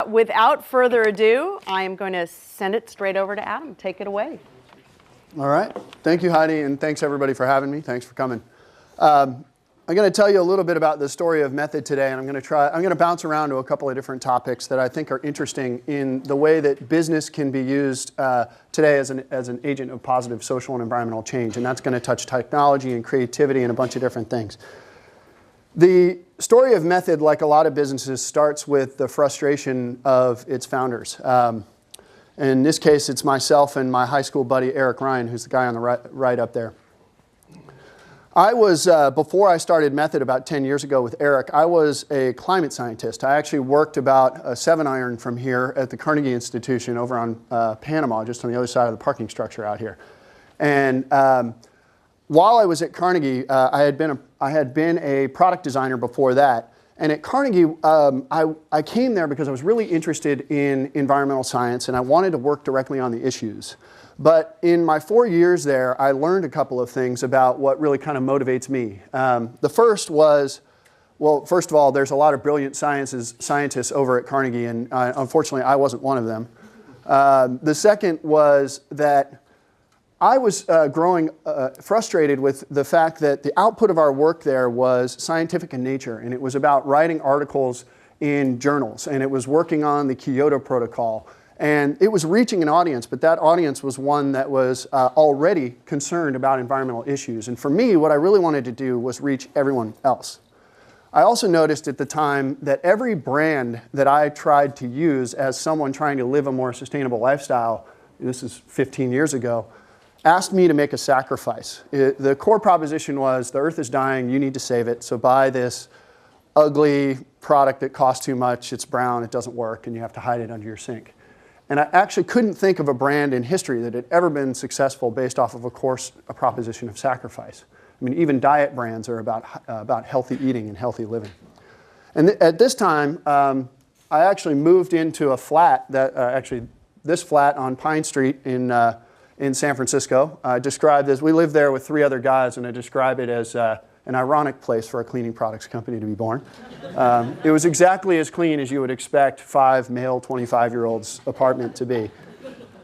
Without further ado, I am going to send it straight over to Adam. Take it away. All right. Thank you, Heidi, and thanks everybody for having me. Thanks for coming. I'm going to tell you a little bit about the story of method today, and I'm going to bounce around to a couple of different topics that I think are interesting in the way that business can be used today as an agent of positive social and environmental change, and that's going to touch technology and creativity and a bunch of different things. The story of method, like a lot of businesses, starts with the frustration of its founders. In this case, it's myself and my high school buddy, Eric Ryan, who's the guy on the right up there. I was, before I started Method about 10 years ago with Eric, I was a climate scientist. I actually worked about a 7-iron from here at the Carnegie Institution over on Panama, just on the other side of the parking structure out here. And while I was at Carnegie, I had been a product designer before that. And at Carnegie, I came there because I was really interested in environmental science, and I wanted to work directly on the issues. But in my 4 years there, I learned a couple of things about what really kind of motivates me. The first was, well, first of all, there's a lot of brilliant scientists over at Carnegie, and unfortunately, I wasn't one of them. The second was that I was growing frustrated with the fact that the output of our work there was scientific in nature, and it was about writing articles in journals, and it was working on the Kyoto Protocol. And it was reaching an audience, but that audience was one that was already concerned about environmental issues. And for me, what I really wanted to do was reach everyone else. I also noticed at the time that every brand that I tried to use as someone trying to live a more sustainable lifestyle, this is 15 years ago, asked me to make a sacrifice. The core proposition was the earth is dying, you need to save it, so buy this ugly product that costs too much, it's brown, it doesn't work, and you have to hide it under your sink. And I actually couldn't think of a brand in history that had ever been successful based off of a proposition of sacrifice. I mean, even diet brands are about healthy eating and healthy living. And at this time, I actually moved into a flat, this flat on Pine Street in San Francisco. I described as, we lived there with 3 other guys, and I describe it as an ironic place for a cleaning products company to be born. It was exactly as clean as you would expect 5 male 25-year-olds apartment to be.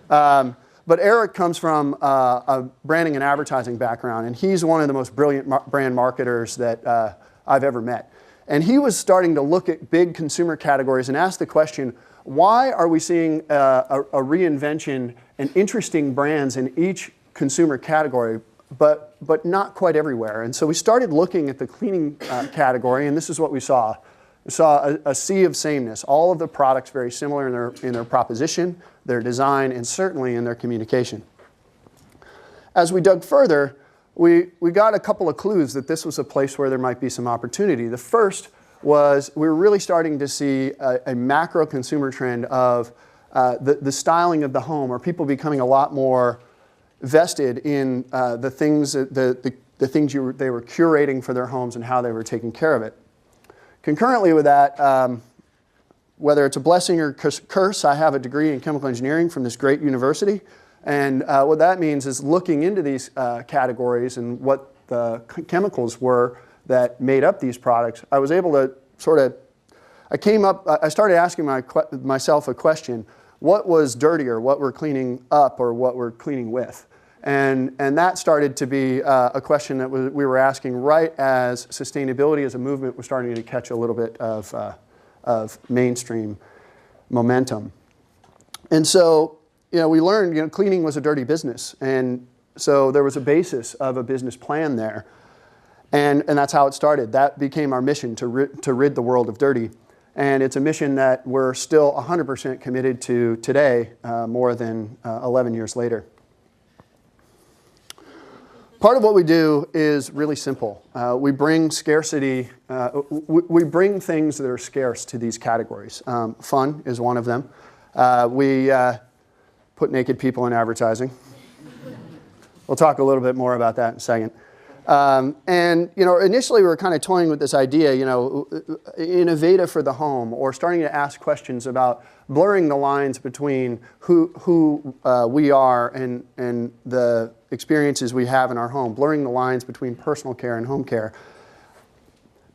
But Eric comes from a branding and advertising background, and he's one of the most brilliant brand marketers that I've ever met. And he was starting to look at big consumer categories and ask the question, why are we seeing a reinvention and interesting brands in each consumer category, but not quite everywhere? And so we started looking at the cleaning category, and this is what we saw. We saw a sea of sameness. All of the products very similar in their proposition, their design, and certainly in their communication. As we dug further, we got a couple of clues that this was a place where there might be some opportunity. The first was we were really starting to see a macro consumer trend of the styling of the home, or people becoming a lot more vested in the things they were curating for their homes and how they were taking care of it. Concurrently with that, whether it's a blessing or curse, I have a degree in chemical engineering from this great university. And what that means is looking into these categories and what the chemicals were that made up these products, I was able to I started asking myself a question: what was dirtier, what we're cleaning up or what we're cleaning with? And that started to be a question that we were asking right as sustainability as a movement was starting to catch a little bit of mainstream momentum. And so, we learned, cleaning was a dirty business. And so there was a basis of a business plan there. And that's how it started. That became our mission, to rid the world of dirty. And it's a mission that we're still 100% committed to today, more than 11 years later. Part of what we do is really simple. We bring scarcity, we bring things that are scarce to these categories. Fun is one of them. We put naked people in advertising. We'll talk a little bit more about that in a second. And initially we were kind of toying with this idea, innovative for the home, or starting to ask questions about blurring the lines between who we are and the experiences we have in our home, blurring the lines between personal care and home care.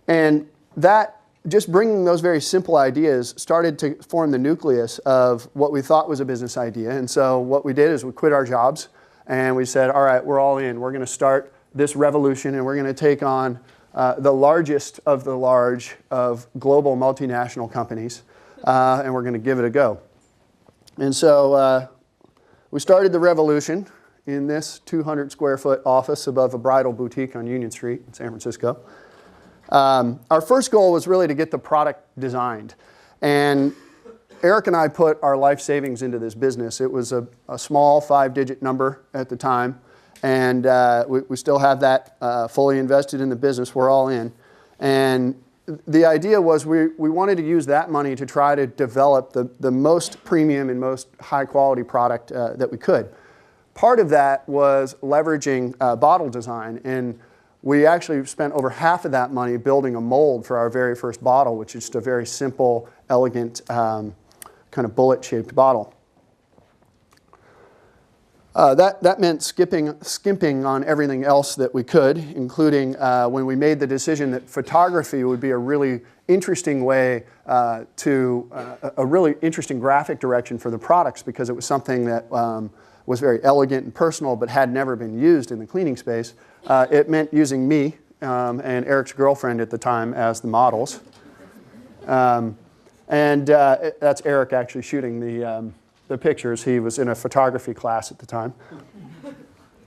And that just bringing those very simple ideas started to form the nucleus of what we thought was a business idea. And so what we did is we quit our jobs and we said, all right, we're all in. We're going to start this revolution and we're going to take on the largest of the large of global multinational companies, and we're going to give it a go. And so we started the revolution in this 200 square foot office above a bridal boutique on Union Street in San Francisco. Our first goal was really to get the product designed. And Eric and I put our life savings into this business. It was a small 5-digit number at the time. And we still have that fully invested in the business. We're all in. And the idea was we wanted to use that money to try to develop the most premium and most high quality product that we could. Part of that was leveraging bottle design. And we actually spent over half of that money building a mold for our very first bottle, which is just a very simple, elegant, kind of bullet-shaped bottle. That meant skimping on everything else that we could, including when we made the decision that photography would be a really interesting way a really interesting graphic direction for the products, because it was something that was very elegant and personal but had never been used in the cleaning space. It meant using me and Eric's girlfriend at the time as the models. That's Eric actually shooting the pictures. He was in a photography class at the time.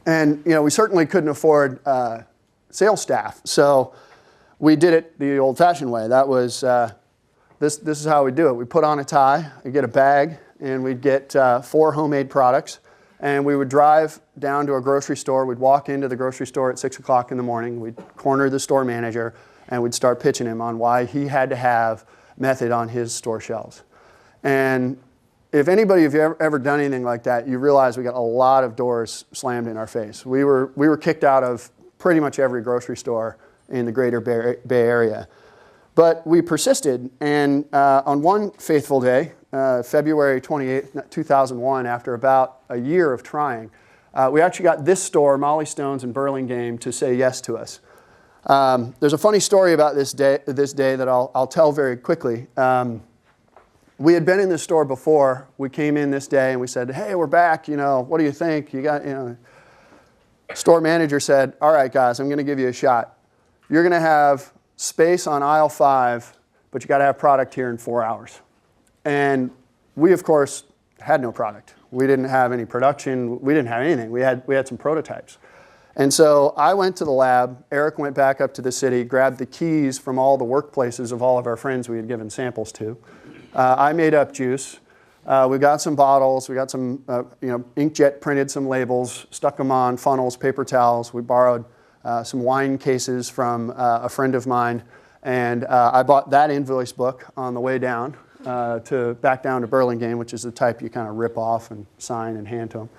And we certainly couldn't afford sales staff. So we did it the old-fashioned way. That was, this is how we do it. We put on a tie, we get a bag, and we'd get 4 homemade products. And we would drive down to a grocery store. We'd walk into the grocery store at 6 o'clock in the morning. We'd corner the store manager, and we'd start pitching him on why he had to have Method on his store shelves. And if anybody have ever done anything like that, you realize we got a lot of doors slammed in our face. We were kicked out of pretty much every grocery store in the greater Bay Area. But we persisted, and on one faithful day, February 28, 2001, after about a year of trying, we actually got this store, Molly Stone's in Burlingame, to say yes to us. There's a funny story about this day that I'll tell very quickly. We had been in this store before. We came in this day and we said, hey, we're back, what do you think? Store manager said, all right, guys, I'm going to give you a shot. You're going to have space on aisle 5, but you got to have product here in 4 hours. And we, of course, had no product. We didn't have any production. We didn't have anything. We had some prototypes. And so I went to the lab. Eric went back up to the city, grabbed the keys from all the workplaces of all of our friends we had given samples to. I made up juice. We got some bottles. We got some, inkjet printed some labels, stuck them on funnels, paper towels. We borrowed some wine cases from a friend of mine. And I bought that invoice book on the way down. Back down to Burlingame, which is the type you kind of rip off and sign and hand to them.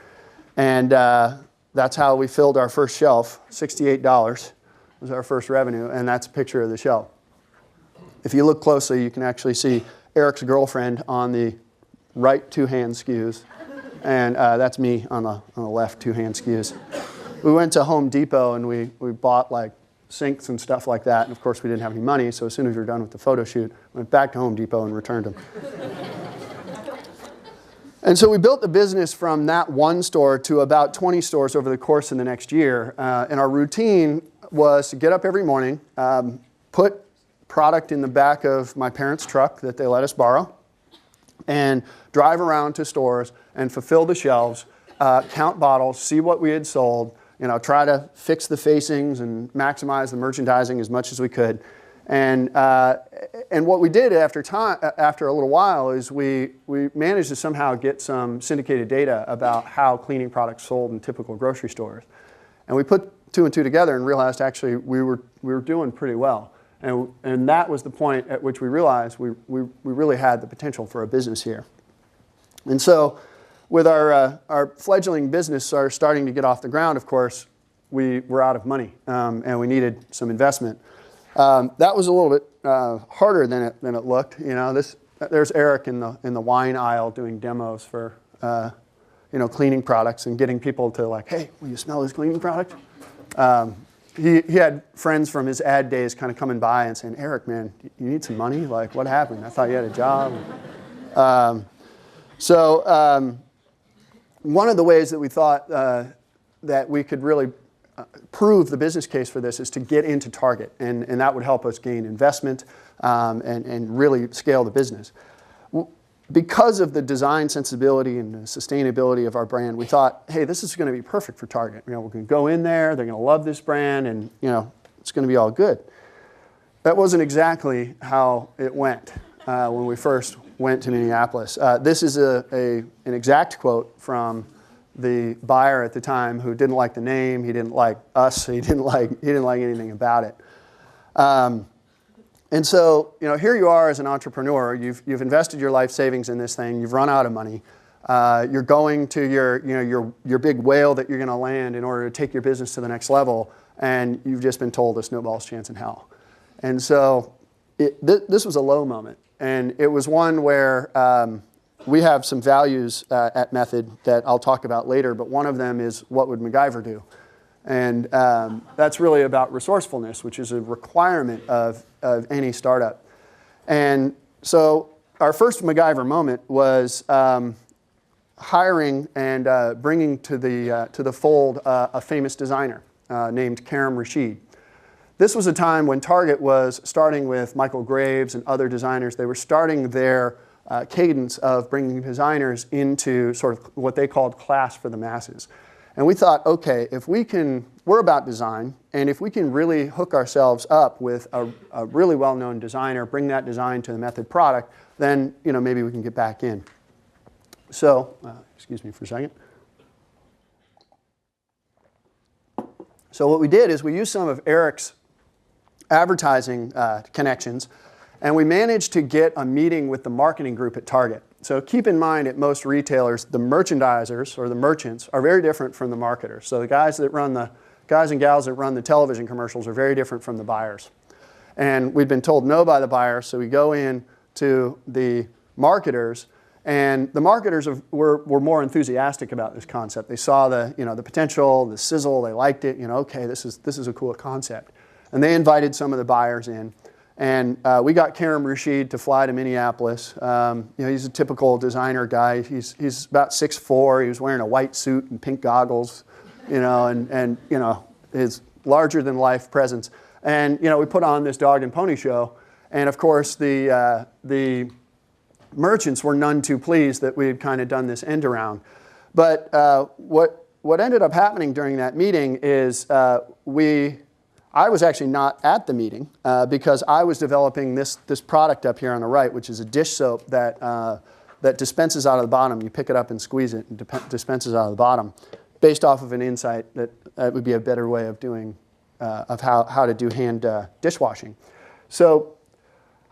And that's how we filled our first shelf. $68 was our first revenue, and that's a picture of the shelf. If you look closely, you can actually see Eric's girlfriend on the right 2-hand SKUs, and that's me on the left 2-hand SKUs. We went to Home Depot and we bought like sinks and stuff like that. And of course, we didn't have any money. So as soon as we were done with the photo shoot, we went back to Home Depot and returned them. And so we built the business from that one store to about 20 stores over the course of the next year. And our routine was to get up every morning, put product in the back of my parents' truck that they let us borrow, and drive around to stores and fulfill the shelves, count bottles, see what we had sold, try to fix the facings and maximize the merchandising as much as we could. And what we did after a little while is we managed to somehow get some syndicated data about how cleaning products sold in typical grocery stores. And we put 2 and 2 together and realized actually we were doing pretty well. And that was the point at which we realized we really had the potential for a business here. And so with our fledgling business starting to get off the ground, of course, we were out of money and we needed some investment. That was a little bit harder than it looked. There's Eric in the wine aisle doing demos for cleaning products and getting people to like, hey, will you smell this cleaning product? he had friends from his ad days kind of coming by and saying, Eric, man, you need some money? Like, what happened? I thought you had a job. One of the ways that we thought that we could really prove the business case for this is to get into Target, and that would help us gain investment and really scale the business. Because of the design sensibility and the sustainability of our brand, we thought, hey, this is going to be perfect for Target. We're going to go in there, they're going to love this brand, and it's going to be all good. That wasn't exactly how it went when we first went to Minneapolis. This is an exact quote from the buyer at the time who didn't like the name, he didn't like us, he didn't like anything about it. And so, here you are as an entrepreneur. You've invested your life savings in this thing. You've run out of money. You're going to your big whale that you're going to land in order to take your business to the next level, and you've just been told a snowball's chance in hell. And so, this was a low moment, and it was one where we have some values at Method that I'll talk about later. But one of them is, what would MacGyver do? And that's really about resourcefulness, which is a requirement of any startup. And so our first MacGyver moment was hiring and bringing to the fold a famous designer named Karim Rashid. This was a time when Target was starting with Michael Graves and other designers. They were starting their cadence of bringing designers into sort of what they called class for the masses. And we thought, okay, we're about design, and if we can really hook ourselves up with a really well-known designer, bring that design to the Method product, then maybe we can get back in. So, excuse me for a second. So what we did is we used some of Eric's advertising connections, and we managed to get a meeting with the marketing group at Target. So keep in mind, at most retailers, the merchandisers or the merchants are very different from the marketers. So the guys and gals that run the television commercials are very different from the buyers. And we've been told no by the buyers, so we go in to the marketers, and the marketers were more enthusiastic about this concept. They saw the potential, the sizzle, they liked it. Okay, this is a cool concept, and they invited some of the buyers in. And we got Karim Rashid to fly to Minneapolis. He's a typical designer guy. He's about 6'4". He was wearing a white suit and pink goggles, and his larger than life presence. And we put on this dog and pony show. And of course, the merchants were none too pleased that we had kind of done this end around. But what ended up happening during that meeting is I was actually not at the meeting because I was developing this product up here on the right, which is a dish soap that dispenses out of the bottom. You pick it up and squeeze it, and dispenses out of the bottom, based off of an insight that would be a better way of doing of how to do hand dishwashing. So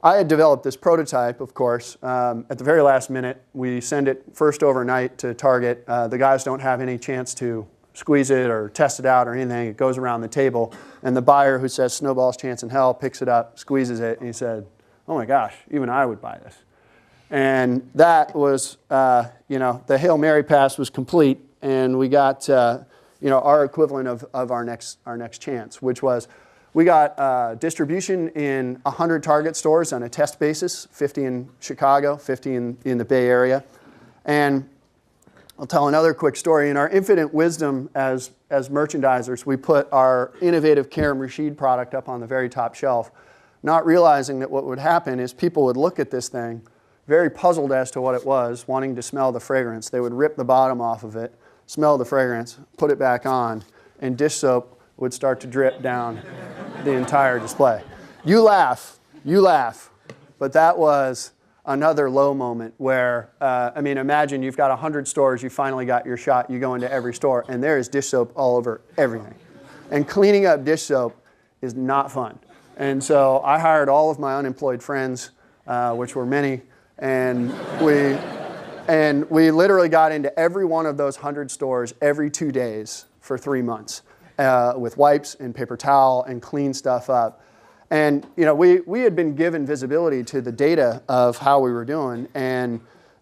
I had developed this prototype, of course. At the very last minute, we send it first overnight to Target. The guys don't have any chance to squeeze it or test it out or anything. It goes around the table, and the buyer, who says snowball's chance in hell, picks it up, squeezes it, and he said, oh my gosh, even I would buy this. And that was, the Hail Mary pass was complete, and we got, our equivalent of our next chance, which was we got distribution in 100 Target stores on a test basis, 50 in Chicago, 50 in the Bay Area. And I'll tell another quick story. In our infinite wisdom as merchandisers, we put our innovative Karim Rashid product up on the very top shelf, not realizing that what would happen is people would look at this thing, very puzzled as to what it was, wanting to smell the fragrance. They would rip the bottom off of it, smell the fragrance, put it back on, and dish soap would start to drip down the entire display. You laugh, but that was another low moment where, imagine you've got 100 stores, you finally got your shot, you go into every store, and there is dish soap all over everything. And cleaning up dish soap is not fun. And so I hired all of my unemployed friends, which were many, and we literally got into every one of those 100 stores every 2 days for 3 months with wipes and paper towel and clean stuff up. And we had been given visibility to the data of how we were doing, and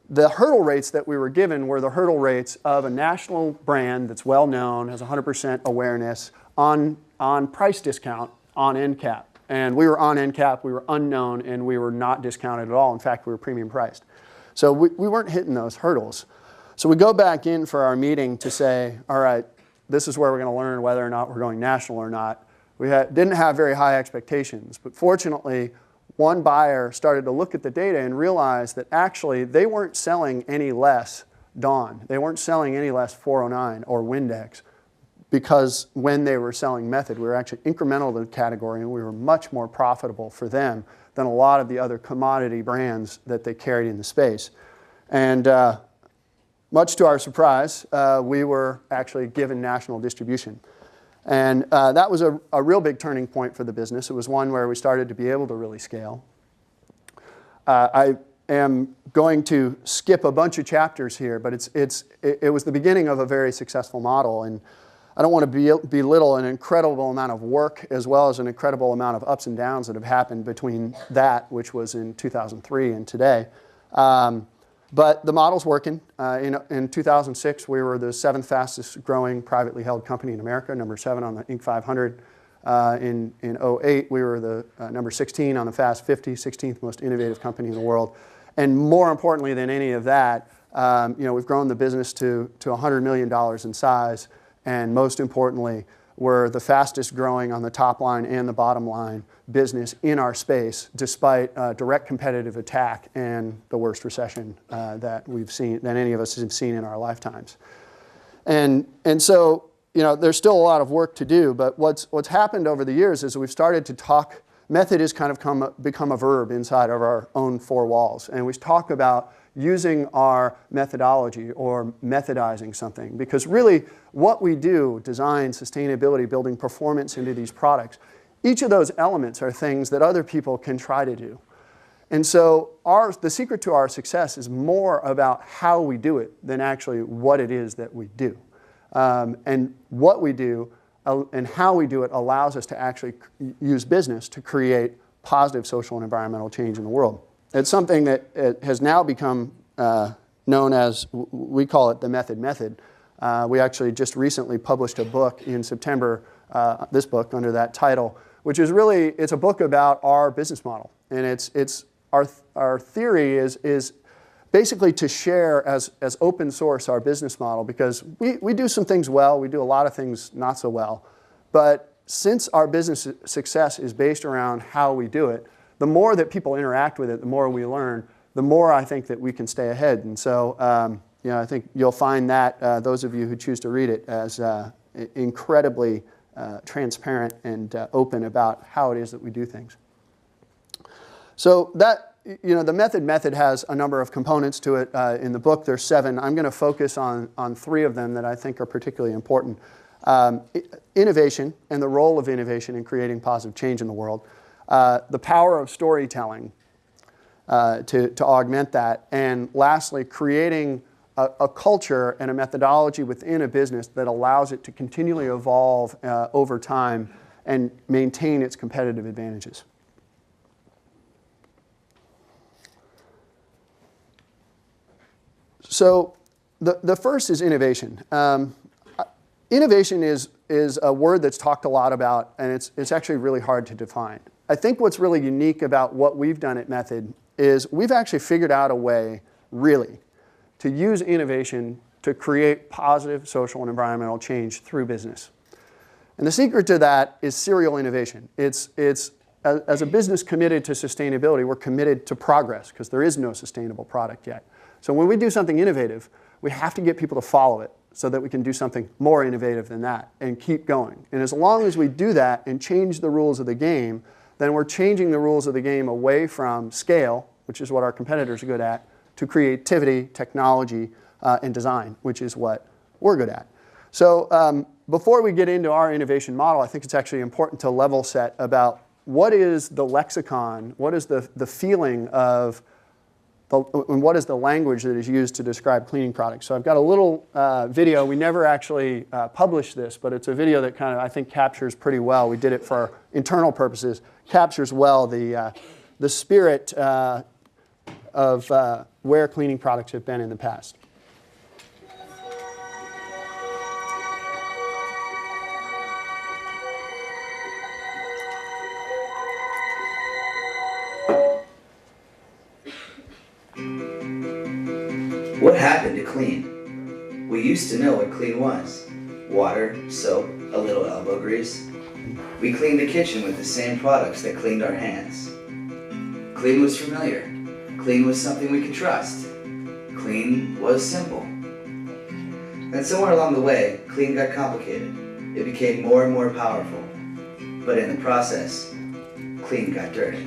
the hurdle rates that we were given were the hurdle rates of a national brand that's well known, has 100% awareness on on price discount on end cap. And we were on end cap, we were unknown, and we were not discounted at all. In fact, we were premium priced. So we weren't hitting those hurdles. So we go back in for our meeting to say, all right, this is where we're going to learn whether or not we're going national or not. We didn't have very high expectations, but fortunately, one buyer started to look at the data and realize that actually they weren't selling any less Dawn. They weren't selling any less 409 or Windex, because when they were selling Method, we were actually incremental to the category, and we were much more profitable for them than a lot of the other commodity brands that they carried in the space. And much to our surprise, we were actually given national distribution. And that was a real big turning point for the business. It was one where we started to be able to really scale. I am going to skip a bunch of chapters here, but it was the beginning of a very successful model. And I don't want to belittle an incredible amount of work as well as an incredible amount of ups and downs that have happened between that, which was in 2003, and today. But the model's working. In 2006, we were the 7th fastest growing privately held company in America, number 7 on the Inc. 500. In 08, we were the number 16 on the Fast 50, 16th most innovative company in the world. And more importantly than any of that, we've grown the business to $100 million in size. And most importantly, we're the fastest growing on the top line and the bottom line business in our space, despite direct competitive attack and the worst recession that any of us have seen in our lifetimes. And so, there's still a lot of work to do, but what's happened over the years is we've started to talk. Method has kind of become a verb inside of our own four walls, and we talk about using our methodology or methodizing something, because really what we do, design, sustainability, building performance into these products, each of those elements are things that other people can try to do. And so the secret to our success is more about how we do it than actually what it is that we do. And what we do and how we do it allows us to actually use business to create positive social and environmental change in the world. It's something that has now become known as, we call it the Method Method. We actually just recently published a book in September, this book under that title, which is really, it's a book about our business model. And our theory is basically to share as open source our business model, because we do some things well, we do a lot of things not so well. But since our business success is based around how we do it, the more that people interact with it, the more we learn, the more I think that we can stay ahead. And so I think you'll find that, those of you who choose to read it, as incredibly transparent and open about how it is that we do things. So that, the method has a number of components to it. In the book, there's 7. I'm going to focus on 3 of them that I think are particularly important. Innovation and the role of innovation in creating positive change in the world. The power of storytelling to augment that. And lastly, creating a culture and a methodology within a business that allows it to continually evolve over time and maintain its competitive advantages. So the first is innovation. Innovation is a word that's talked a lot about, and it's actually really hard to define. I think what's really unique about what we've done at Method is we've actually figured out a way, really, to use innovation to create positive social and environmental change through business. And the secret to that is serial innovation. It's as a business committed to sustainability, we're committed to progress, because there is no sustainable product yet. So when we do something innovative, we have to get people to follow it so that we can do something more innovative than that and keep going. And as long as we do that and change the rules of the game, then we're changing the rules of the game away from scale, which is what our competitors are good at, to creativity, technology, and design, which is what we're good at. So before we get into our innovation model, I think it's actually important to level set about what is the lexicon, what is the feeling of, and what is the language that is used to describe cleaning products. So I've got a little video. We never actually published this, but it's a video that kind of, I think, captures pretty well. We did it for internal purposes, captures well the spirit of where cleaning products have been in the past. What happened to clean? We used to know what clean was. Water, soap, a little elbow grease. We cleaned the kitchen with the same products that cleaned our hands. Clean was familiar. Clean was something we could trust. Clean was simple. Then somewhere along the way, clean got complicated. It became more and more powerful. But in the process, clean got dirty.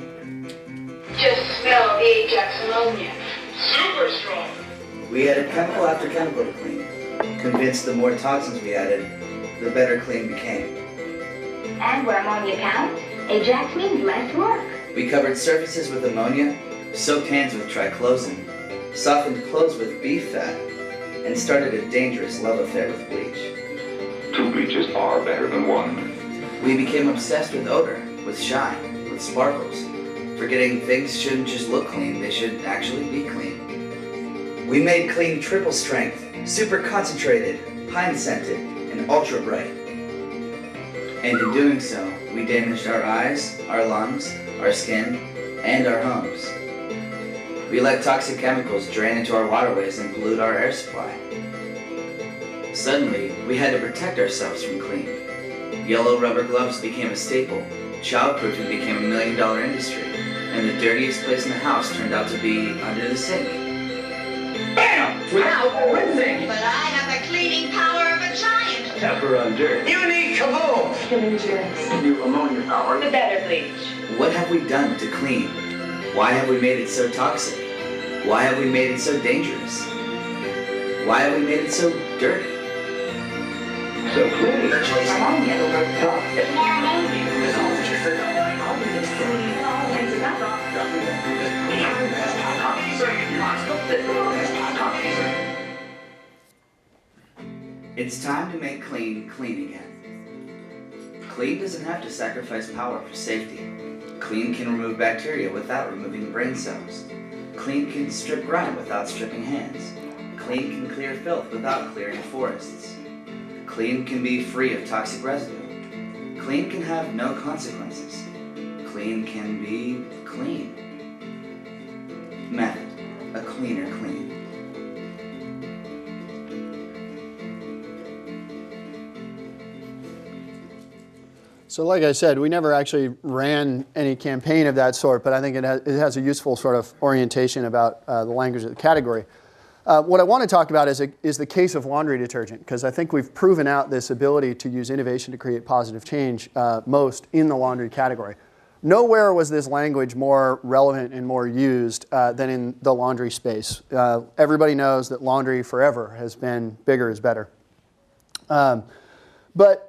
Just smell the Ajax ammonia. Super strong. We added chemical after chemical to clean, convinced the more toxins we added, the better clean became. And where ammonia counts, Ajax means less work. We covered surfaces with ammonia, soaked hands with triclosan, softened clothes with beef fat, and started a dangerous love affair with bleach. 2 bleaches are better than 1. We became obsessed with odor, with shine, with sparkles, forgetting things shouldn't just look clean, they should actually be clean. We made clean triple strength, super concentrated, pine scented, and ultra bright. And in doing so, we damaged our eyes, our lungs, our skin, and our homes. We let toxic chemicals drain into our waterways and pollute our air supply. Suddenly, we had to protect ourselves from clean. Yellow rubber gloves became a staple, childproofing became $1 million industry, and the dirtiest place in the house turned out to be under the sink. Bam! Without rinsing! But I have the cleaning power of a giant. Pepper on dirt. You need kaboom! Killing germs. New ammonia power. The better bleach. What have we done to clean? Why have we made it so toxic? Why have we made it so dangerous? Why have we made it so dirty? So clean. Ammonia over top. It's more ammonia. It's time to make clean clean again. Clean doesn't have to sacrifice power for safety. Clean can remove bacteria without removing brain cells. Clean can strip grime without stripping hands. Clean can clear filth without clearing forests. Clean can be free of toxic residue. Clean can have no consequences. Clean can be clean. Method, a cleaner clean. So like I said, we never actually ran any campaign of that sort, but I think it has a useful sort of orientation about the language of the category. What I want to talk about is the case of laundry detergent, because I think we've proven out this ability to use innovation to create positive change most in the laundry category. Nowhere was this language more relevant and more used than in the laundry space. Everybody knows that laundry forever has been bigger is better. But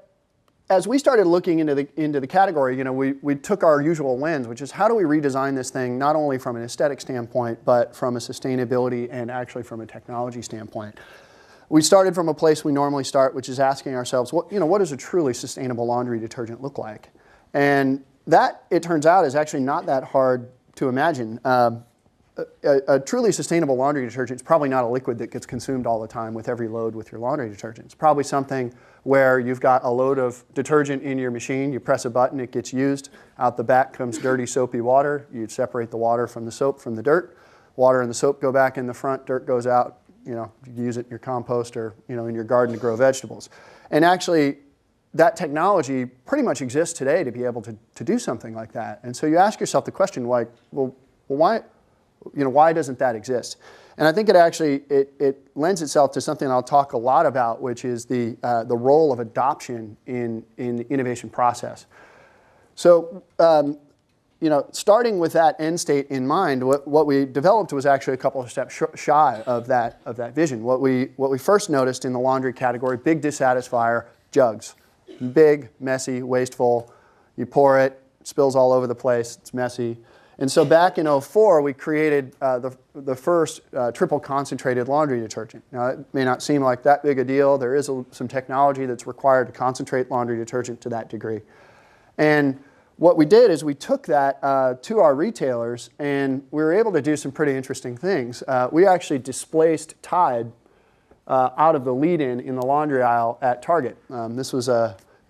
as we started looking into the category, you know, we took our usual lens, which is how do we redesign this thing not only from an aesthetic standpoint, but from a sustainability and actually from a technology standpoint. We started from a place we normally start, which is asking ourselves, what does a truly sustainable laundry detergent look like? And that, it turns out, is actually not that hard to imagine. A truly sustainable laundry detergent is probably not a liquid that gets consumed all the time with every load with your laundry detergent. It's probably something where you've got a load of detergent in your machine, you press a button, it gets used, out the back comes dirty soapy water, you separate the water from the soap from the dirt, water and the soap go back in the front, dirt goes out, you use it in your compost or in your garden to grow vegetables. And actually, that technology pretty much exists today to be able to do something like that. And so you ask yourself the question, like, well why doesn't that exist? And I think it lends itself to something I'll talk a lot about, which is the role of adoption in the innovation process. So, starting with that end state in mind, what we developed was actually a couple of steps shy of that vision. What we first noticed in the laundry category, big dissatisfier, jugs. Big, messy, wasteful. You pour it, it spills all over the place, it's messy. And so back in 2004, we created the first triple concentrated laundry detergent. Now, it may not seem like that big a deal. There is some technology that's required to concentrate laundry detergent to that degree. And what we did is we took that to our retailers, and we were able to do some pretty interesting things. We actually displaced Tide out of the lead-in the laundry aisle at Target. This was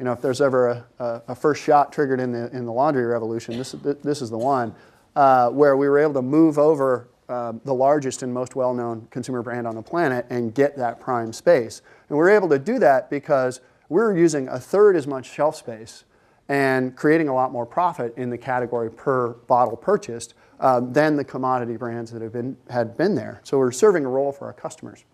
if there's ever a first shot triggered in the laundry revolution, this is the one. Where we were able to move over the largest and most well-known consumer brand on the planet and get that prime space. And we're able to do that because we're using a third as much shelf space and creating a lot more profit in the category per bottle purchased than the commodity brands that had been there. So we're serving a role for our customers.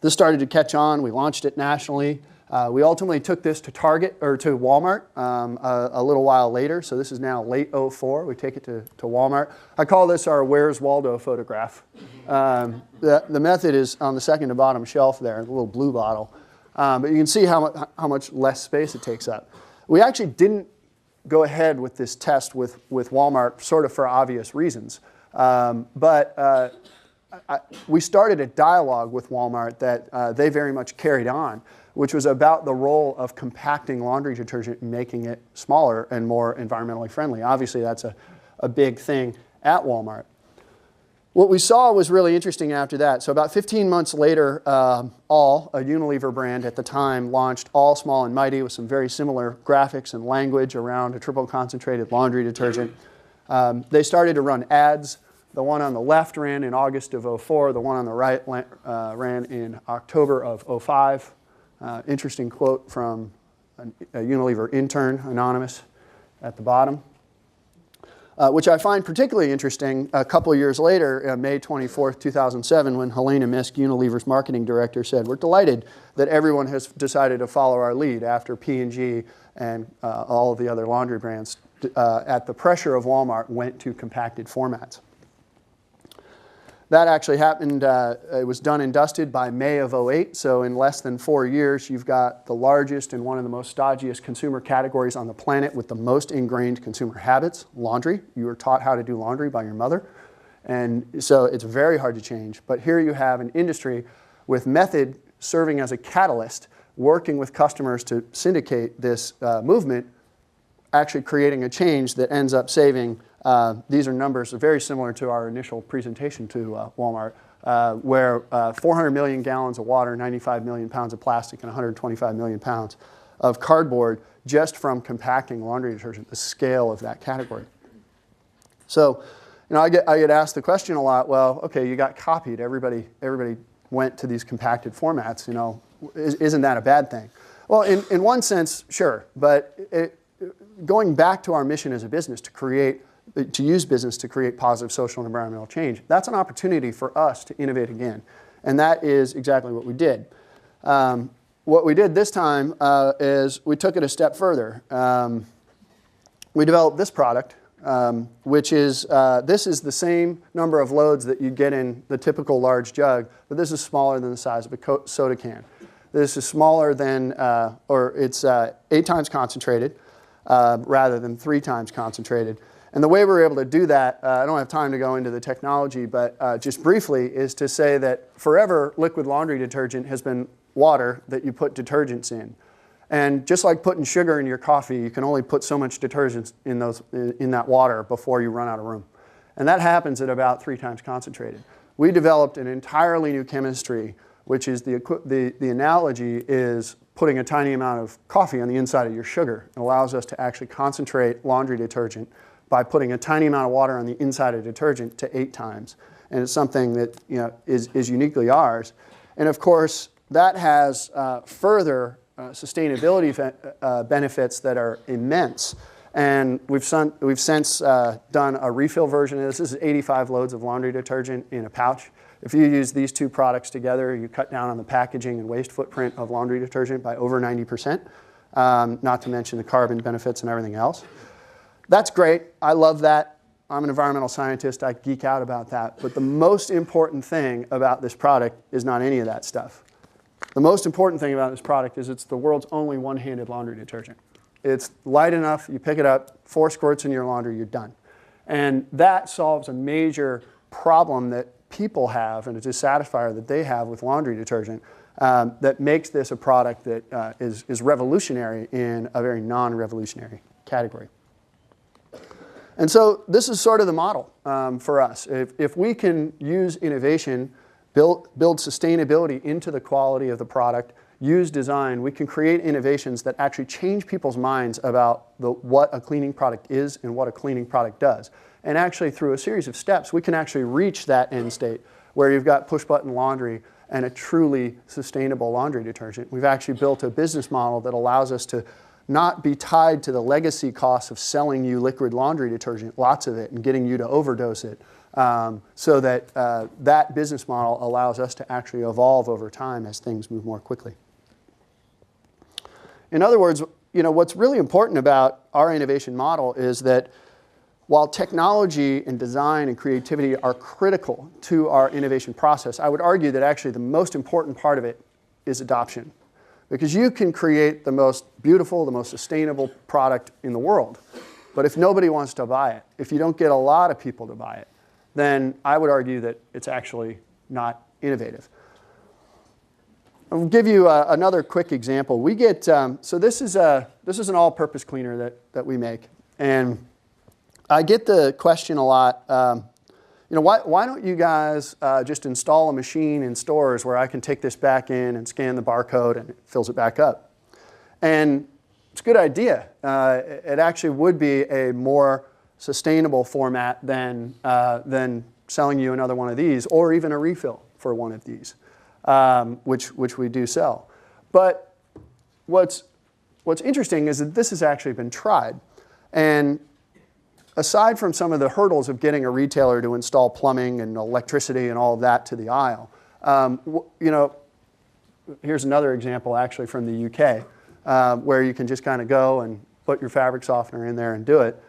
This started to catch on. We launched it nationally. We ultimately took this to Target or to Walmart a little while later. So this is now late '04. We take it to Walmart. I call this our Where's Waldo photograph. The method is on the second to bottom shelf there, the little blue bottle. But you can see how much less space it takes up. We actually didn't go ahead with this test with Walmart sort of for obvious reasons. We started a dialogue with Walmart that they very much carried on, which was about the role of compacting laundry detergent and making it smaller and more environmentally friendly. Obviously, that's a big thing at Walmart. What we saw was really interesting after that. So about 15 months later, All, a Unilever brand at the time, launched All Small and Mighty with some very similar graphics and language around a triple concentrated laundry detergent. They started to run ads. The one on the left ran in August of '04. The one on the right ran in October of '05. Interesting quote from a Unilever intern, anonymous, at the bottom. Which I find particularly interesting a couple of years later, May 24th, 2007, when Helena Misk, Unilever's marketing director, said, "We're delighted that everyone has decided to follow our lead after P&G and all of the other laundry brands at the pressure of Walmart went to compacted formats." That actually happened, it was done and dusted by May of '08, so in less than 4 years, you've got the largest and one of the most stodgiest consumer categories on the planet with the most ingrained consumer habits, laundry. You were taught how to do laundry by your mother, and so it's very hard to change. But here you have an industry with Method serving as a catalyst, working with customers to syndicate this movement, actually creating a change that ends up saving. These are numbers very similar to our initial presentation to Walmart, where 400 million gallons of water, 95 million pounds of plastic, and 125 million pounds of cardboard just from compacting laundry detergent, the scale of that category. So, I get asked the question a lot, well, okay, you got copied. Everybody went to these compacted formats, isn't that a bad thing? Well, in one sense, sure, but going back to our mission as a business to use business to create positive social and environmental change, that's an opportunity for us to innovate again. And that is exactly what we did. What we did this time is we took it a step further. We developed this product, which is, this is the same number of loads that you get in the typical large jug, but this is smaller than the size of a soda can. This is smaller than, or it's 8 times concentrated rather than 3 times concentrated. And the way we were able to do that, I don't have time to go into the technology, but just briefly, is to say that forever liquid laundry detergent has been water that you put detergents in. And just like putting sugar in your coffee, you can only put so much detergents in that water before you run out of room. And that happens at about 3 times concentrated. We developed an entirely new chemistry, which is the analogy is putting a tiny amount of coffee on the inside of your sugar. It allows us to actually concentrate laundry detergent by putting a tiny amount of water on the inside of detergent to 8 times. And it's something that is uniquely ours. And of course, that has further sustainability benefits that are immense. And we've since done a refill version of this. This is 85 loads of laundry detergent in a pouch. If you use these 2 products together, you cut down on the packaging and waste footprint of laundry detergent by over 90%, not to mention the carbon benefits and everything else. That's great. I love that. I'm an environmental scientist. I geek out about that. But the most important thing about this product is not any of that stuff. The most important thing about this product is it's the world's only one-handed laundry detergent. It's light enough, you pick it up, 4 squirts in your laundry, you're done. And that solves a major problem that people have and a dissatisfier that they have with laundry detergent that makes this a product that is revolutionary in a very non-revolutionary category. And so this is sort of the model for us. If we can use innovation, build sustainability into the quality of the product, use design, we can create innovations that actually change people's minds about what a cleaning product is and what a cleaning product does. And actually, through a series of steps, we can actually reach that end state where you've got push-button laundry and a truly sustainable laundry detergent. We've actually built a business model that allows us to not be tied to the legacy costs of selling you liquid laundry detergent, lots of it, and getting you to overdose it, so that that business model allows us to actually evolve over time as things move more quickly. In other words, what's really important about our innovation model is that while technology and design and creativity are critical to our innovation process, I would argue that actually the most important part of it is adoption. Because you can create the most beautiful, the most sustainable product in the world, but if nobody wants to buy it, if you don't get a lot of people to buy it, then I would argue that it's actually not innovative. I'll give you another quick example. We get, so this is an all-purpose cleaner that we make, and I get the question a lot, why don't you guys just install a machine in stores where I can take this back in and scan the barcode and it fills it back up? And it's a good idea. It actually would be a more sustainable format than selling you another one of these, or even a refill for one of these, which we do sell. But what's interesting is that this has actually been tried. And aside from some of the hurdles of getting a retailer to install plumbing and electricity and all of that to the aisle, here's another example actually from the UK, where you can just kind of go and put your fabric softener in there and do it.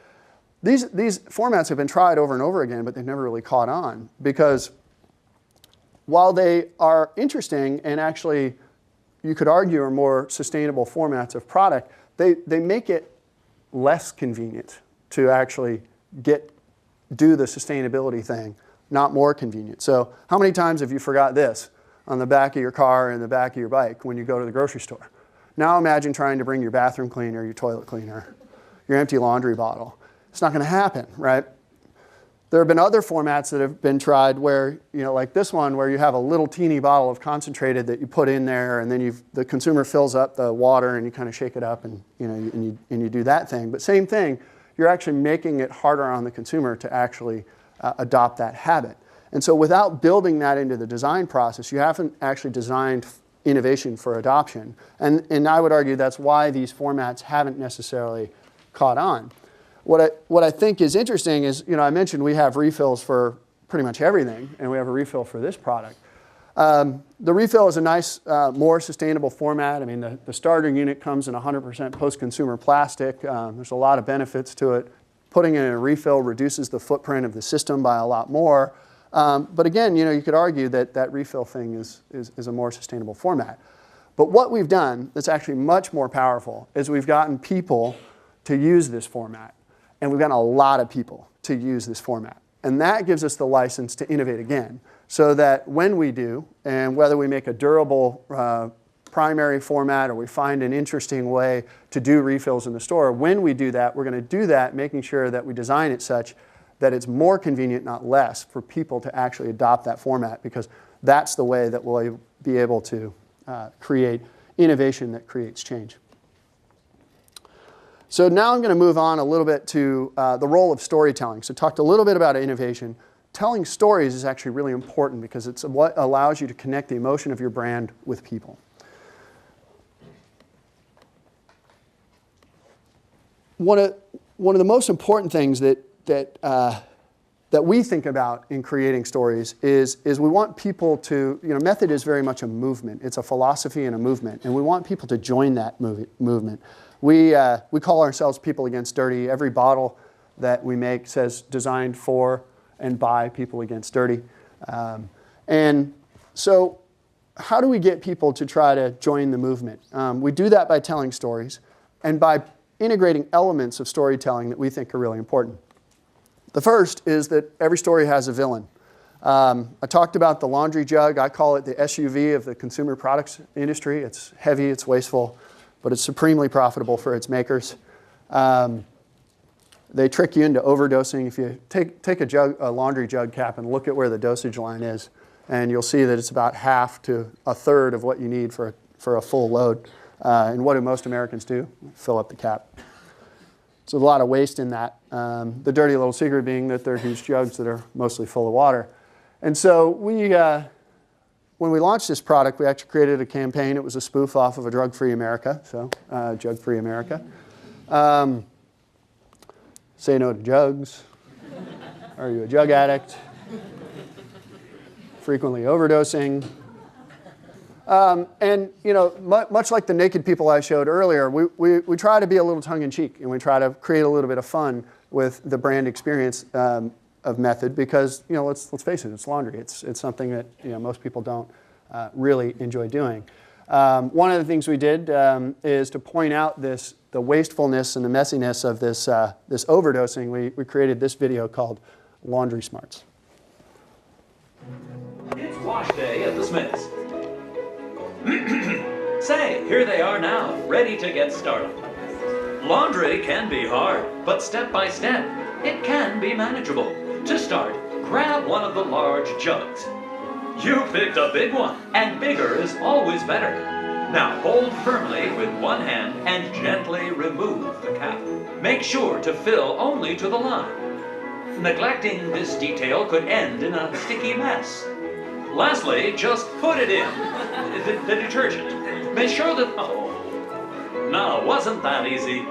These formats have been tried over and over again, but they've never really caught on, because while they are interesting and actually you could argue are more sustainable formats of product, they make it less convenient to actually do the sustainability thing, not more convenient. So how many times have you forgot this on the back of your car and the back of your bike when you go to the grocery store? Now imagine trying to bring your bathroom cleaner, your toilet cleaner, your empty laundry bottle. It's not going to happen, right? There have been other formats that have been tried where, like this one, where you have a little teeny bottle of concentrated that you put in there, and then the consumer fills up the water and you kind of shake it up and you do that thing. But same thing, you're actually making it harder on the consumer to actually adopt that habit. And so without building that into the design process, you haven't actually designed innovation for adoption. And I would argue that's why these formats haven't necessarily caught on. What I think is interesting is, I mentioned we have refills for pretty much everything, and we have a refill for this product. The refill is a nice, more sustainable format. I mean, the starter unit comes in 100% post-consumer plastic. There's a lot of benefits to it. Putting it in a refill reduces the footprint of the system by a lot more. But again, you could argue that refill thing is a more sustainable format. But what we've done that's actually much more powerful is we've gotten people to use this format. And we've gotten a lot of people to use this format. And that gives us the license to innovate again, so that when we do, and whether we make a durable primary format or we find an interesting way to do refills in the store, when we do that, we're going to do that making sure that we design it such that it's more convenient, not less, for people to actually adopt that format, because that's the way that we'll be able to create innovation that creates change. So now I'm going to move on a little bit to the role of storytelling. So talked a little bit about innovation. Telling stories is actually really important because it's what allows you to connect the emotion of your brand with people. One of the most important things that we think about in creating stories is we want people to, method is very much a movement. It's a philosophy and a movement, and we want people to join that movement. We call ourselves People Against Dirty. Every bottle that we make says designed for and by people against dirty. And so how do we get people to try to join the movement? We do that by telling stories and by integrating elements of storytelling that we think are really important. The first is that every story has a villain. I talked about the laundry jug. I call it the SUV of the consumer products industry. It's heavy, it's wasteful, but it's supremely profitable for its makers. They trick you into overdosing. If you take a laundry jug cap and look at where the dosage line is, and you'll see that it's about half to a third of what you need for a full load. And what do most Americans do? Fill up the cap. So there's a lot of waste in that. The dirty little secret being that they're huge jugs that are mostly full of water. And so when we launched this product, we actually created a campaign. It was a spoof off of a drug-free America, so Jug-Free America. Say no to jugs. Are you a jug addict? Frequently overdosing. And you know, much like the naked people I showed earlier, we try to be a little tongue-in-cheek, and we try to create a little bit of fun with the brand experience of Method, because you know, let's face it, it's laundry. It's something that you know, most people don't really enjoy doing. One of the things we did is to point out the wastefulness and the messiness of this overdosing. We created this video called Laundry Smarts. It's wash day at the Smiths. Say, here they are now, ready to get started. Laundry can be hard, but step by step, it can be manageable. To start, grab one of the large jugs. You picked a big one, and bigger is always better. Now hold firmly with one hand and gently remove the cap. Make sure to fill only to the line. Neglecting this detail could end in a sticky mess. Lastly, just put it in the detergent. Make sure that, oh, now wasn't that easy?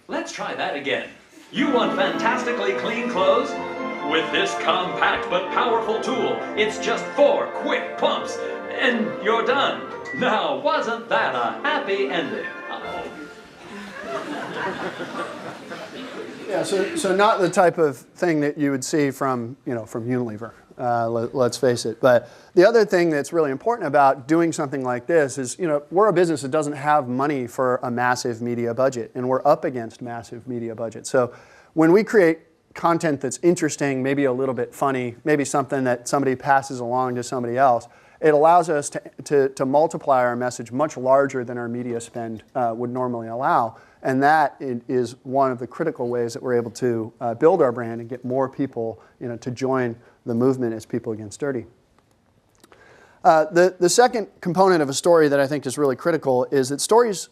Let's try that again. You want fantastically clean clothes? With this compact but powerful tool, it's just 4 quick pumps, and you're done. Now, wasn't that a happy ending? Yeah, so not the type of thing that you would see from Unilever. Let's face it. But the other thing that's really important about doing something like this is, we're a business that doesn't have money for a massive media budget, and we're up against massive media budgets. So when we create content that's interesting, maybe a little bit funny, maybe something that somebody passes along to somebody else, it allows us to multiply our message much larger than our media spend would normally allow. And that is one of the critical ways that we're able to build our brand and get more people to join the movement as People Against Dirty. The second component of a story that I think is really critical is that stories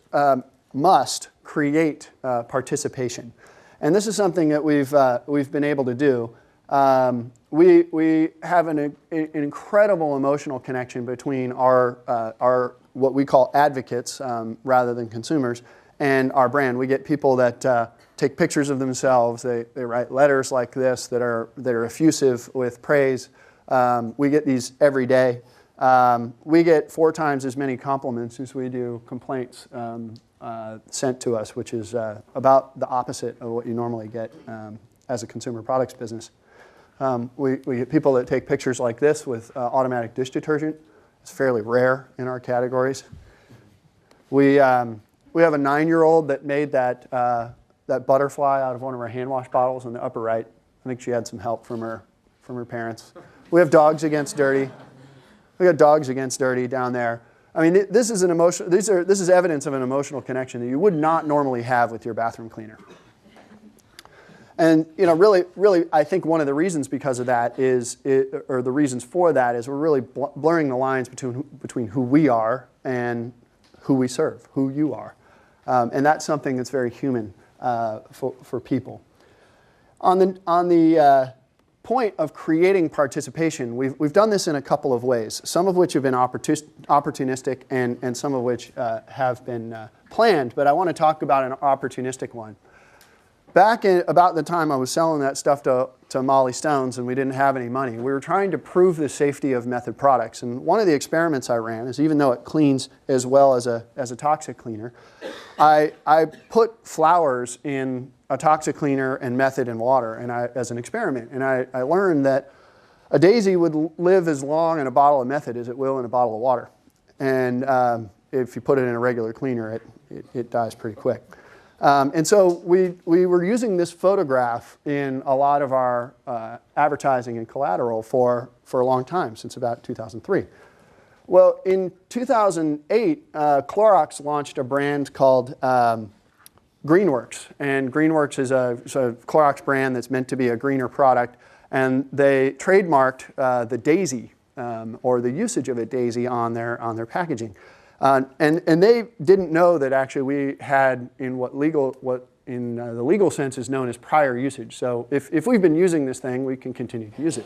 must create participation. And this is something that we've been able to do. We have an incredible emotional connection between our what we call advocates rather than consumers and our brand. We get people that take pictures of themselves. They write letters like this that are effusive with praise. We get these every day. We get 4 times as many compliments as we do complaints sent to us, which is about the opposite of what you normally get as a consumer products business. We get people that take pictures like this with automatic dish detergent. It's fairly rare in our categories. We have a 9-year-old that made that butterfly out of one of our hand wash bottles in the upper right. I think she had some help from her parents. We have Dogs Against Dirty. We got Dogs Against Dirty down there. I mean, this is this is evidence of an emotional connection that you would not normally have with your bathroom cleaner. And really, I think one of the reasons because of that or the reasons for that is we're really blurring the lines between who we are and who we serve, who you are, and that's something that's very human for people. On the point of creating participation, we've done this in a couple of ways, some of which have been opportunistic and some of which have been planned, but I want to talk about an opportunistic one. Back in about the time I was selling that stuff to Molly Stone's and we didn't have any money, we were trying to prove the safety of Method products. And one of the experiments I ran is, even though it cleans as well as a toxic cleaner, I put flowers in a toxic cleaner and Method in water as an experiment. And I learned that a daisy would live as long in a bottle of Method as it will in a bottle of water. And if you put it in a regular cleaner, it dies pretty quick. And so we were using this photograph in a lot of our advertising and collateral for a long time, since about 2003. Well, in 2008, Clorox launched a brand called Greenworks. And Greenworks is a Clorox brand that's meant to be a greener product. And they trademarked the daisy, or the usage of a daisy on their packaging. And they didn't know that actually we had in what in the legal sense is known as prior usage. So if we've been using this thing, we can continue to use it.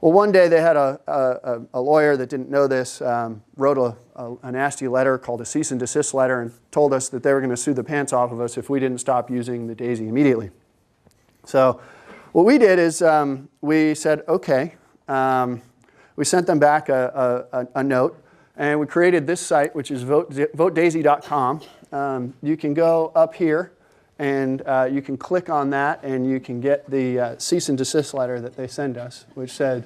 Well, one day they had a lawyer that didn't know this, wrote a nasty letter called a cease and desist letter and told us that they were going to sue the pants off of us if we didn't stop using the daisy immediately. So what we did is we said, okay. We sent them back a note, and we created this site, which is votedaisy.com. You can go up here, and you can click on that, and you can get the cease and desist letter that they send us, which said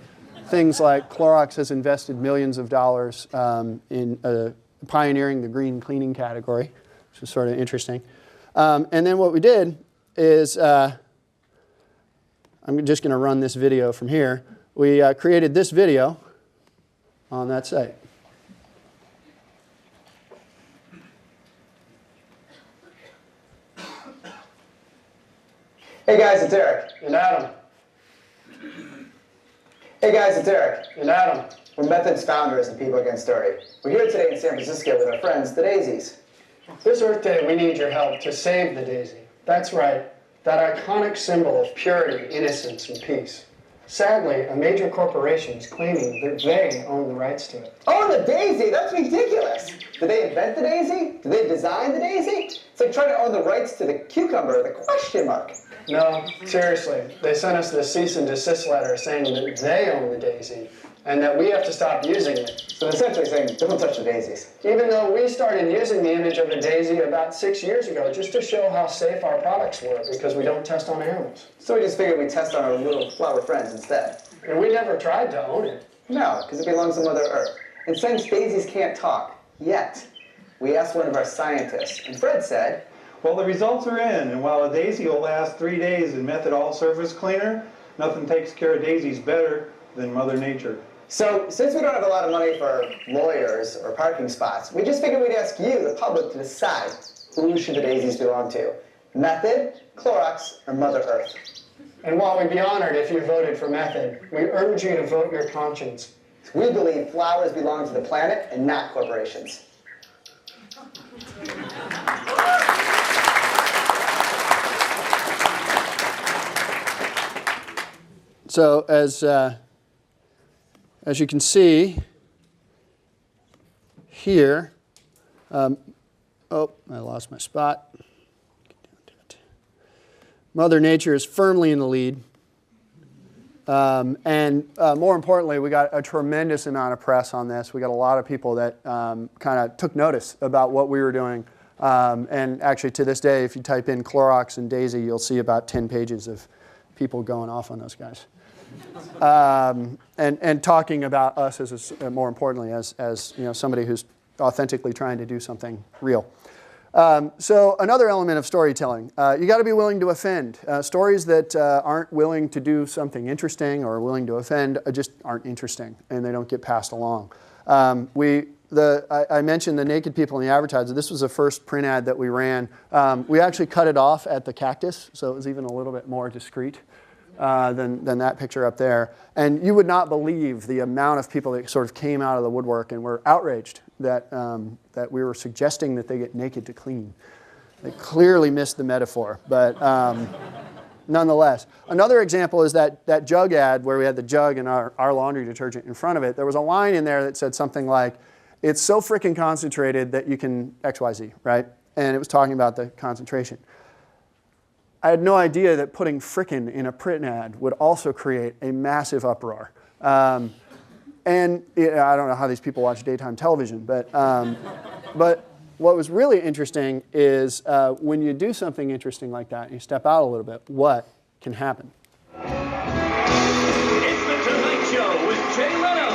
things like Clorox has invested millions of dollars in pioneering the green cleaning category, which is sort of interesting. And then what we did is, I'm just going to run this video from here. We created this video on that site. Hey guys, it's Eric. And Adam. Hey guys, it's Eric. And Adam. We're Method's founders and People Against Dirty. We're here today in San Francisco with our friends, the Daisies. This Earth Day, we need your help to save the daisy. That's right, that iconic symbol of purity, innocence, and peace. Sadly, a major corporation is claiming that they own the rights to it. Oh, the daisy? That's ridiculous. Did they invent the daisy? Did they design the daisy? It's like trying to own the rights to the cucumber, the question mark. No, seriously. They sent us this cease and desist letter saying that they own the daisy and that we have to stop using it. So essentially saying, don't touch the daisies. Even though we started using the image of a daisy about 6 years ago just to show how safe our products were because we don't test on animals. So we just figured we'd test on our little flower friends instead. And we never tried to own it. No, because it belongs to Mother Earth. And since daisies can't talk, yet, we asked one of our scientists, and Fred said, well, the results are in, and while a daisy will last 3 days in Method All-Surface Cleaner, nothing takes care of daisies better than Mother Nature. So, since we don't have a lot of money for lawyers or parking spots, we just figured we'd ask you, the public, to decide who should the daisies belong to. Method, Clorox, or Mother Earth? And while we'd be honored if you voted for Method, we urge you to vote your conscience. We believe flowers belong to the planet and not corporations. So as you can see here, oh, I lost my spot. Get down to it. Mother Nature is firmly in the lead. And more importantly, we got a tremendous amount of press on this. We got a lot of people that kind of took notice about what we were doing. And actually, to this day, if you type in Clorox and Daisy, you'll see about 10 pages of people going off on those guys. And talking about us as more importantly as you know, somebody who's authentically trying to do something real. So another element of storytelling, you got to be willing to offend. Stories that aren't willing to do something interesting or willing to offend just aren't interesting, and they don't get passed along. I mentioned the naked people in the advertiser. This was the first print ad that we ran. We actually cut it off at the cactus, so it was even a little bit more discreet than that picture up there. And you would not believe the amount of people that sort of came out of the woodwork and were outraged that, that we were suggesting that they get naked to clean. They clearly missed the metaphor, but nonetheless. Another example is that jug ad where we had the jug and our laundry detergent in front of it. There was a line in there that said something like, it's so frickin' concentrated that you can XYZ, right? And it was talking about the concentration. I had no idea that putting frickin' in a print ad would also create a massive uproar. And I don't know how these people watch daytime television, but what was really interesting is when you do something interesting like that, and you step out a little bit, what can happen? It's The Tonight Show with Jay Leno.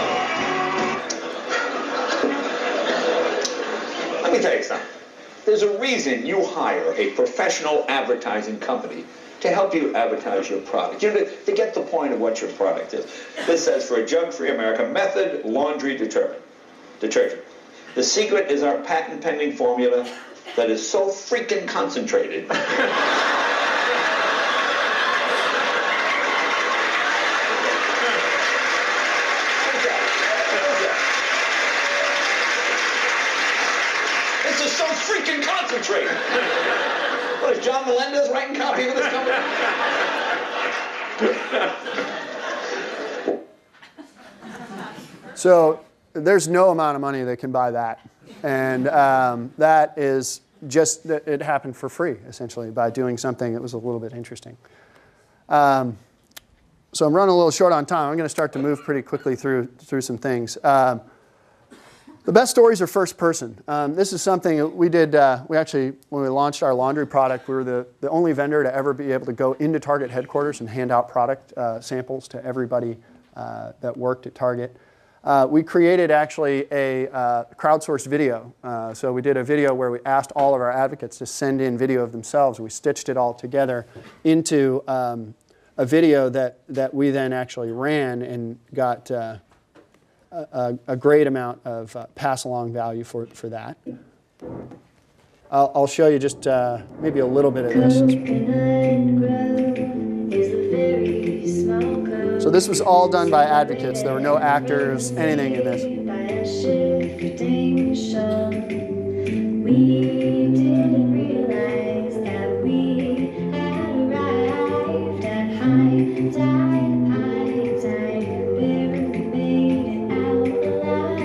Let me tell you something. There's a reason you hire a professional advertising company to help you advertise your product, to get the point of what your product is. This says, for a jug-free America, Method laundry detergent. The secret is our patent-pending formula that is so freaking concentrated. This is so freaking concentrated. What, is John Melendez writing copy for this company? So there's no amount of money that can buy that. And that is just, it happened for free, essentially, by doing something that was a little bit interesting. So I'm running a little short on time. I'm going to start to move pretty quickly through some things. The best stories are first person. This is something we did, we actually, when we launched our laundry product, we were the only vendor to ever be able to go into Target headquarters and hand out product samples to everybody that worked at Target. We created actually a crowdsourced video. So we did a video where we asked all of our advocates to send in video of themselves. We stitched it all together into a video that we then actually ran and got a great amount of pass-along value for that. I'll show you just maybe a little bit of this. So this was all done by advocates. There were no actors, anything in this. We didn't realize that we had arrived at high tide, where we made it out alive.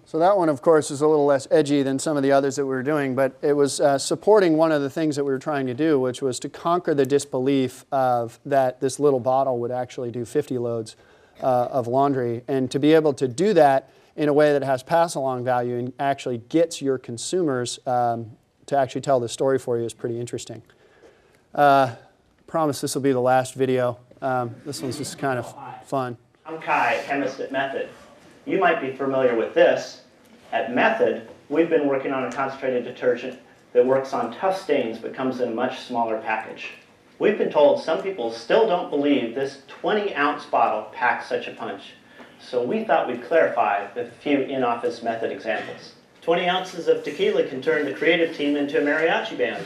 So that one, of course, is a little less edgy than some of the others that we were doing, but it was supporting one of the things that we were trying to do, which was to conquer the disbelief of that this little bottle would actually do 50 loads of laundry. And to be able to do that in a way that has pass-along value and actually gets your consumers to actually tell the story for you is pretty interesting. Promise this will be the last video. This one's just kind of fun. I'm Kai, chemist at Method. You might be familiar with this. At Method, we've been working on a concentrated detergent that works on tough stains but comes in a much smaller package. We've been told some people still don't believe this 20-ounce bottle packs such a punch. So we thought we'd clarify with a few in-office Method examples. 20 ounces of tequila can turn the creative team into a mariachi band.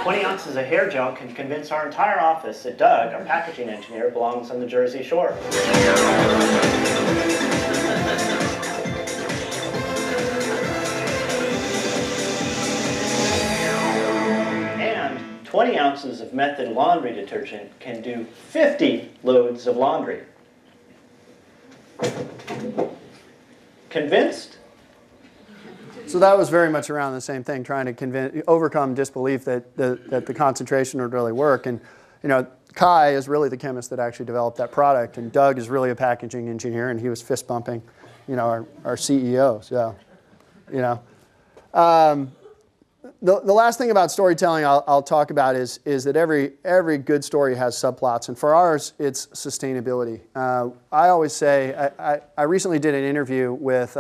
20 ounces of hair gel can convince our entire office that Doug, our packaging engineer, belongs on the Jersey Shore. And 20 ounces of Method laundry detergent can do 50 loads of laundry. Convinced? So that was very much around the same thing, trying to overcome disbelief that the concentration would really work. And Kai is really the chemist that actually developed that product, and Doug is really a packaging engineer, and he was fist bumping, our CEO. So, the last thing about storytelling I'll talk about is that every good story has subplots, and for ours it's sustainability. I always say I recently did an interview with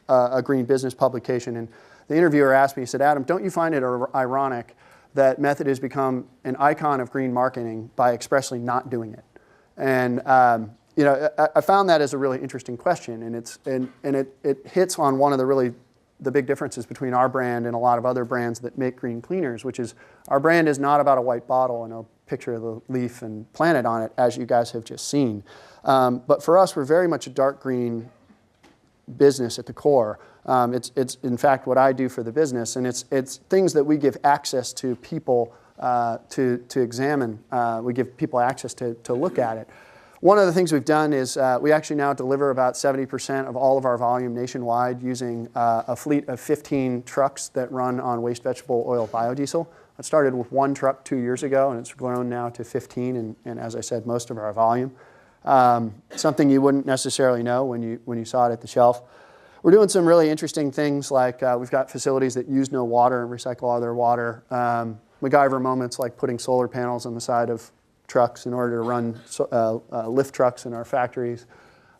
a green business publication, and the interviewer asked me, he said, "Adam, don't you find it ironic that Method has become an icon of green marketing by expressly not doing it?" And I found that as a really interesting question, and it hits on one of the really the big differences between our brand and a lot of other brands that make green cleaners, which is our brand is not about a white bottle and a picture of the leaf and planet on it, as you guys have just seen. But for us, we're very much a dark green business at the core. It's in fact what I do for the business, and it's things that we give access to people to examine. We give people access to look at it. One of the things we've done is we actually now deliver about 70% of all of our volume nationwide using a fleet of 15 trucks that run on waste vegetable oil biodiesel. It started with 1 truck 2 years ago, and it's grown now to 15, and as I said, most of our volume. Something you wouldn't necessarily know when you saw it at the shelf. We're doing some really interesting things, like we've got facilities that use no water and recycle all their water. MacGyver moments like putting solar panels on the side of trucks in order to run lift trucks in our factories.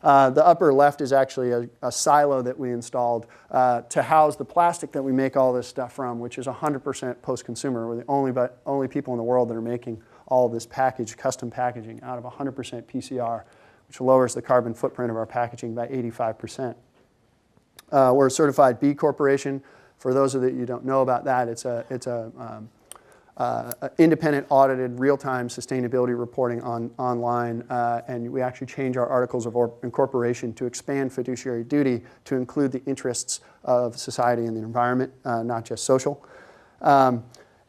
The upper left is actually a silo that we installed to house the plastic that we make all this stuff from, which is 100% post-consumer. We're the only people in the world that are making all of this custom packaging out of 100% PCR, which lowers the carbon footprint of our packaging by 85%. We're a certified B Corporation. For those of you who don't know about that, it's a independent, audited, real-time sustainability reporting online, and we actually change our articles of incorporation to expand fiduciary duty to include the interests of society and the environment, not just social.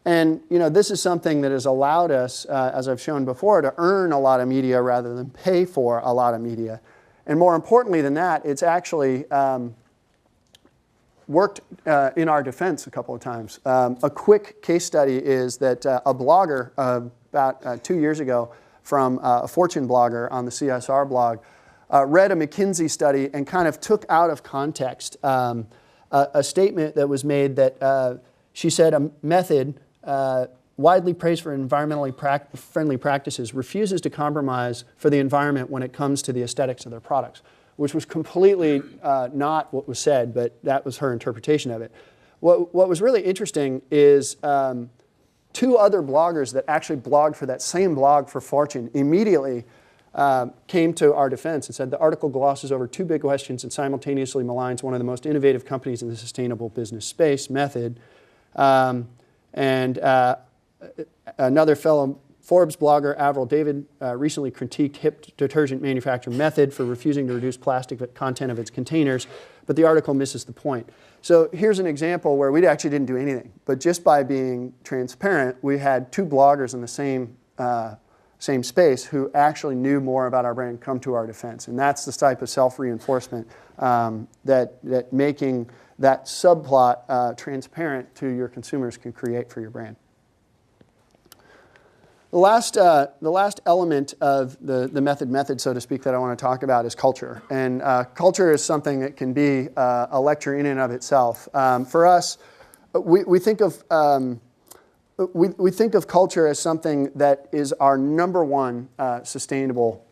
And this is something that has allowed us, as I've shown before, to earn a lot of media rather than pay for a lot of media. And more importantly than that, it's actually worked in our defense a couple of times. A quick case study is that a blogger about 2 years ago from a Fortune blogger on the CSR blog read a McKinsey study and kind of took out of context a statement that was made that she said a method widely praised for environmentally friendly practices refuses to compromise for the environment when it comes to the aesthetics of their products, which was completely not what was said, but that was her interpretation of it. What was really interesting is 2 other bloggers that actually blogged for that same blog for Fortune immediately came to our defense and said the article glosses over 2 big questions and simultaneously maligns one of the most innovative companies in the sustainable business space, Method. And another fellow Forbes blogger, Avril David, recently critiqued hip detergent manufacturer Method for refusing to reduce plastic content of its containers, but the article misses the point. So here's an example where we actually didn't do anything, but just by being transparent, we had 2 bloggers in the same space who actually knew more about our brand come to our defense. And that's the type of self-reinforcement that making that subplot transparent to your consumers can create for your brand. The last element of the method, so to speak, that I want to talk about is culture. And culture is something that can be a lecture in and of itself. For us, we think of culture as something that is our #1 sustainable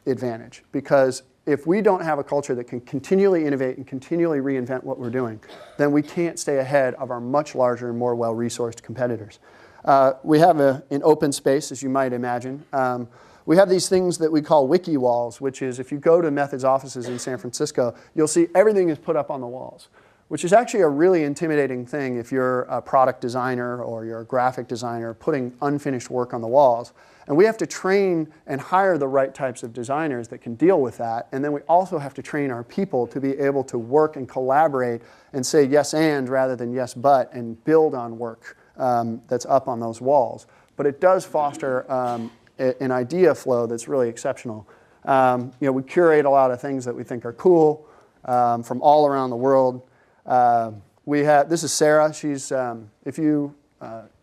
advantage. Because if we don't have a culture that can continually innovate and continually reinvent what we're doing, then we can't stay ahead of our much larger and more well-resourced competitors. We have an open space, as you might imagine. We have these things that we call wiki walls, which is if you go to Method's offices in San Francisco, you'll see everything is put up on the walls, which is actually a really intimidating thing if you're a product designer or you're a graphic designer putting unfinished work on the walls. And we have to train and hire the right types of designers that can deal with that. And then we also have to train our people to be able to work and collaborate and say yes and rather than yes but and build on work that's up on those walls. But it does foster an idea flow that's really exceptional. We curate a lot of things that we think are cool from all around the world. This is Sarah. She's, if you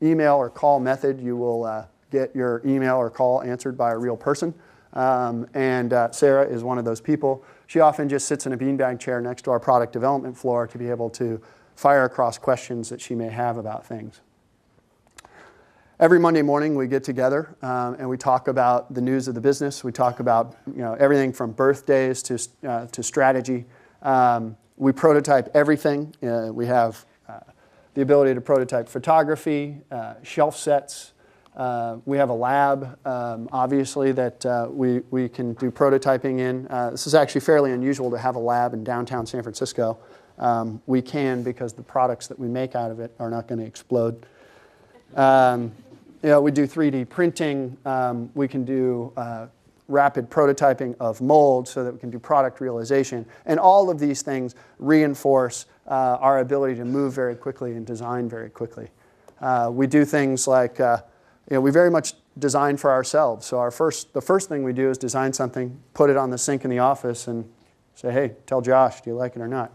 email or call Method, you will get your email or call answered by a real person. And Sarah is one of those people. She often just sits in a beanbag chair next to our product development floor to be able to fire across questions that she may have about things. Every Monday morning we get together and we talk about the news of the business. We talk about everything from birthdays to strategy. We prototype everything. We have the ability to prototype photography, shelf sets. We have a lab, obviously, that we can do prototyping in. This is actually fairly unusual to have a lab in downtown San Francisco. we can, because the products that we make out of it are not going to explode. We do 3D printing. We can do rapid prototyping of molds so that we can do product realization. And all of these things reinforce our ability to move very quickly and design very quickly. We do things like, we very much design for ourselves. So the first thing we do is design something, put it on the sink in the office, and say, hey, tell Josh, do you like it or not?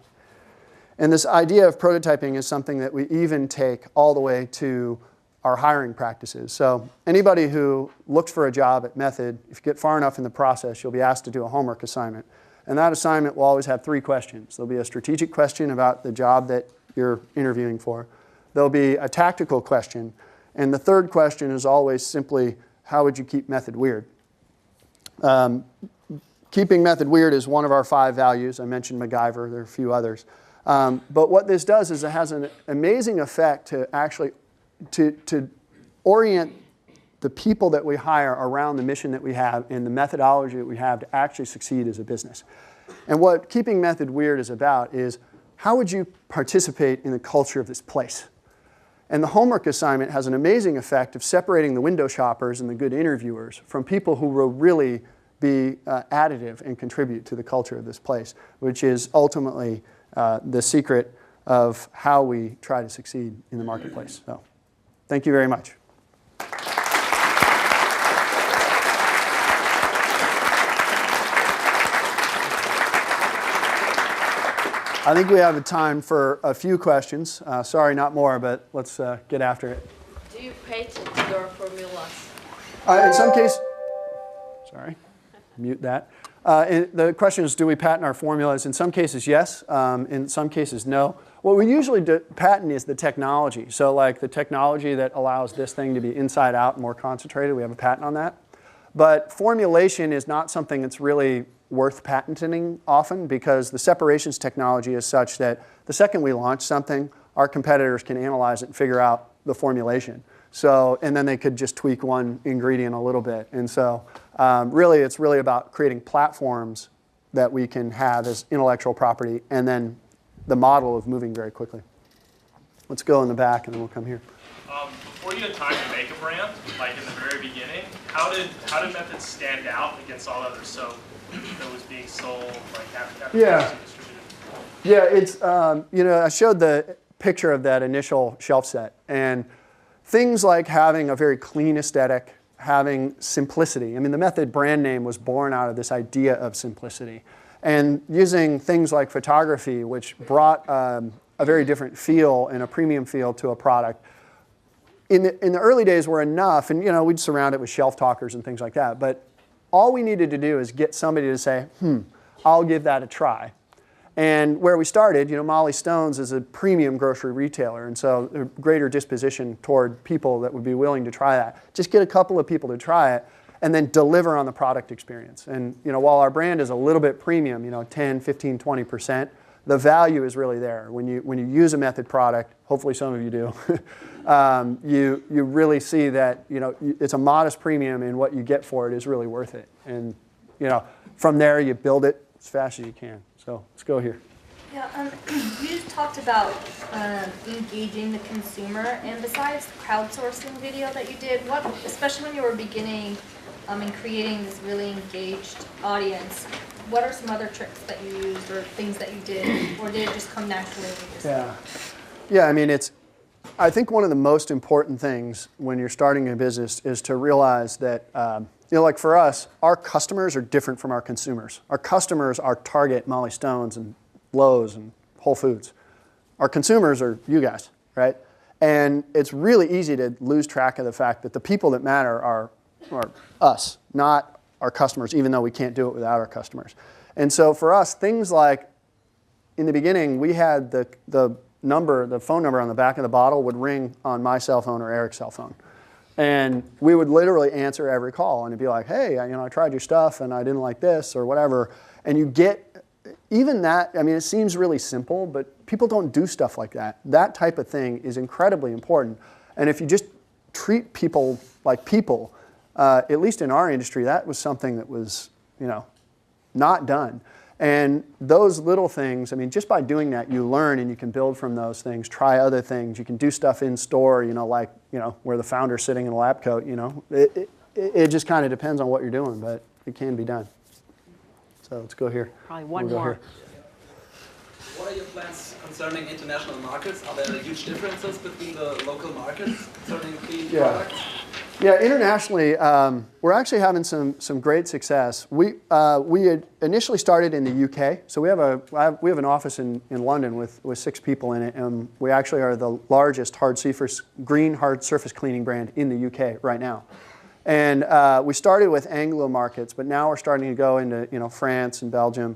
And this idea of prototyping is something that we even take all the way to our hiring practices. So anybody who looks for a job at Method, if you get far enough in the process, you'll be asked to do a homework assignment. And that assignment will always have 3 questions. There'll be a strategic question about the job that you're interviewing for. There'll be a tactical question. And the third question is always simply, how would you keep Method weird? Keeping Method weird is one of our 5 values. I mentioned MacGyver. There are a few others. But what this does is it has an amazing effect to actually to orient the people that we hire around the mission that we have and the methodology that we have to actually succeed as a business. And what keeping Method weird is about is, how would you participate in the culture of this place? And the homework assignment has an amazing effect of separating the window shoppers and the good interviewers from people who will really be additive and contribute to the culture of this place, which is ultimately the secret of how we try to succeed in the marketplace. So, thank you very much. I think we have time for a few questions. Sorry, not more, but let's get after it. Do you patent your formulas? In some cases, sorry, mute that. The question is, do we patent our formulas? In some cases, yes. In some cases, no. What we usually patent is the technology. So like the technology that allows this thing to be inside out and more concentrated, we have a patent on that. But formulation is not something that's really worth patenting often, because the separations technology is such that the second we launch something, our competitors can analyze it and figure out the formulation. So, and then they could just tweak one ingredient a little bit. And so really, it's really about creating platforms that we can have as intellectual property, and then the model of moving very quickly. Let's go in the back, and then we'll come here. Before you had time to make a brand, like in the very beginning, how did Method stand out against all others soap that was being sold, like after distributed? Yeah, it's I showed the picture of that initial shelf set, and things like having a very clean aesthetic, having simplicity. I mean, the Method brand name was born out of this idea of simplicity, and using things like photography, which brought a very different feel and a premium feel to a product. In the early days were enough, and we'd surround it with shelf talkers and things like that, but all we needed to do is get somebody to say, I'll give that a try. And where we started, Molly Stone's is a premium grocery retailer, and so a greater disposition toward people that would be willing to try that. Just get a couple of people to try it, and then deliver on the product experience. And while our brand is a little bit premium, 10, 15, 20%, the value is really there. When you use a Method product, hopefully some of you do, you really see that it's a modest premium, and what you get for it is really worth it. And from there you build it as fast as you can. So let's go here. Yeah, you just talked about engaging the consumer, and besides the crowdsourcing video that you did, especially when you were beginning and creating this really engaged audience, what are some other tricks that you used or things that you did, or did it just come naturally? Yeah. I mean, I think one of the most important things when you're starting a business is to realize that, like for us, our customers are different from our consumers. Our customers are Target, Molly Stone's, and Lowe's, and Whole Foods. Our consumers are you guys, right? And it's really easy to lose track of the fact that the people that matter are us, not our customers, even though we can't do it without our customers. And so for us, things like, in the beginning, we had the phone number on the back of the bottle would ring on my cell phone or Eric's cell phone. And we would literally answer every call, and it'd be like, hey, I tried your stuff and I didn't like this or whatever. And you get, even that, I mean, it seems really simple, but people don't do stuff like that. That type of thing is incredibly important. And if you just treat people like people, at least in our industry, that was something that was, not done. And those little things, I mean, just by doing that, you learn and you can build from those things, try other things. You can do stuff in store, like, where the founder's sitting in a lab coat, It just kind of depends on what you're doing, but it can be done. So let's go here. Probably one more. What are your plans concerning international markets? Are there huge differences between the local markets concerning clean products? Yeah, internationally, we're actually having some great success. We had initially started in the UK, so we have an office in London with 6 people in it, and we actually are the largest green hard surface cleaning brand in the UK right now. And we started with Anglo markets, but now we're starting to go into France and Belgium.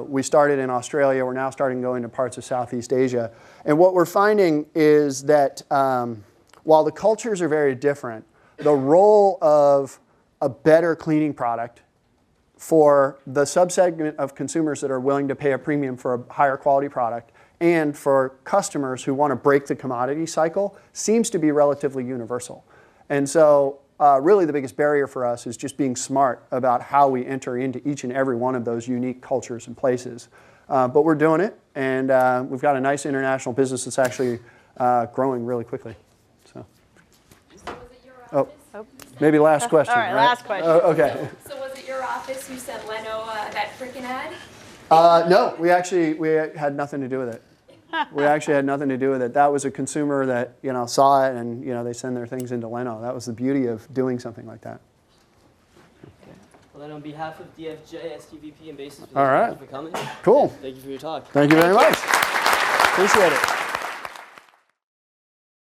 We started in Australia. We're now starting to go into parts of Southeast Asia. And what we're finding is that while the cultures are very different, the role of a better cleaning product for the subsegment of consumers that are willing to pay a premium for a higher quality product and for customers who want to break the commodity cycle seems to be relatively universal. And so really the biggest barrier for us is just being smart about how we enter into each and every one of those unique cultures and places. But we're doing it, and we've got a nice international business that's actually growing really quickly. Oh, maybe last question. All right, last question. Okay. So was it your office who sent Leno that freaking ad? No, we had nothing to do with it. We actually had nothing to do with it. That was a consumer that saw it, and they send their things into Leno. That was the beauty of doing something like that. Well, then on behalf of DFJ, STVP, and Basis, all right, thank you for coming. Cool. Thank you for your talk. Thank you very much. Appreciate it.